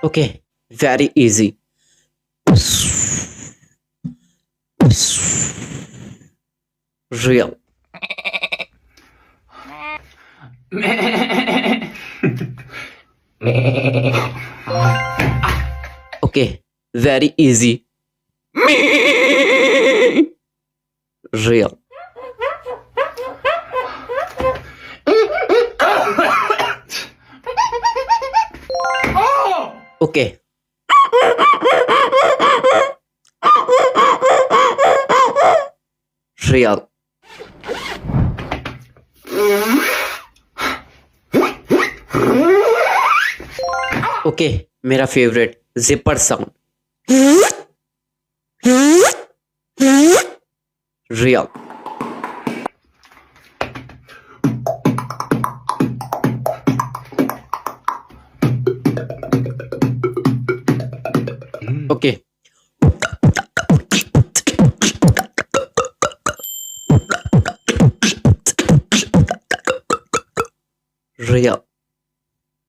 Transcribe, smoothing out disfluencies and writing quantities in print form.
Okay, very easy. Real. Okay, very easy. Real. Okay. Real. Okay मेरा favourite zipper sound real okay real